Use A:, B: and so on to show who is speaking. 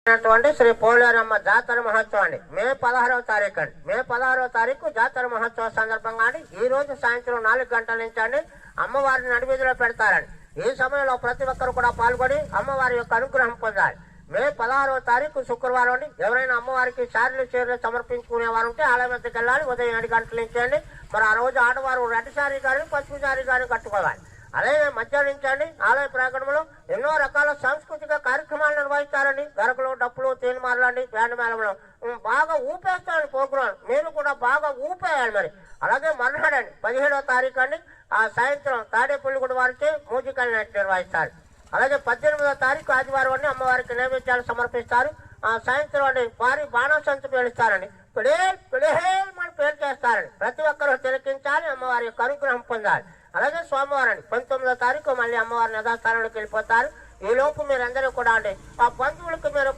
A: శ్రీ పోలేరమ్మ జాతర మహోత్సవం అండి. మే 16వ తారీఖు అండి. మే 16వ తారీఖు జాతర మహోత్సవ సందర్భంగా అండి ఈ రోజు సాయంత్రం 4 గంటల నుంచి అండి అమ్మవారిని నడివీధిలో పెడతారండి. ఈ సమయంలో ప్రతి ఒక్కరు కూడా పాల్గొని అమ్మవారి యొక్క అనుగ్రహం పొందాలి. మే 16వ తారీఖు శుక్రవారం అండి. ఎవరైనా అమ్మవారికి శారీలు చీరలు సమర్పించుకునే వారు ఉంటే ఆలయం వద్దకు వెళ్ళాలి. ఉదయం 7 గంటల నుంచి అండి. మరి ఆ రోజు ఆడవారు రెడ్ శారీ కానీ పసుపు శారీ కానీ కట్టుకోవాలి. అలాగే మధ్యాహ్నం నుంచి అండి ఆలయ ప్రాంగణంలో ఎన్నో రకాల సాంస్కృతిక కార్యక్రమాలు నిర్వహిస్తారండి. గరకలు, డప్పులు, తేనిమారలండి, బ్యాండ్ మేళంలో బాగా ఊపేస్తారండి ప్రోగ్రాం. మీరు కూడా బాగా ఊపేయాలి. మరి అలాగే మర్నాడండి 17వ తారీఖు అండి ఆ సాయంత్రం తాడేపల్లిగూడ వారికి మ్యూజికల్ నైట్ నిర్వహిస్తారు. అలాగే 18వ తారీఖు ఆదివారం అండి అమ్మవారికి నైవేద్యాలు సమర్పిస్తారు. ఆ సాయంత్రం అండి భారీ బాణసంచు పేలుస్తారండి. పిడేల్ మన పేరు చేస్తారండి. ప్రతి ఒక్కరూ తిలకించాలి, అమ్మవారి యొక్క అనుగ్రహం పొందాలి. అలాగే సోమవారం 19వ తారీఖు మళ్ళీ అమ్మవారి యథాస్థానంలోకి వెళ్ళిపోతారు. ఈ లోపు మీరందరూ కూడా అండి ఆ బంధువులకు మీరు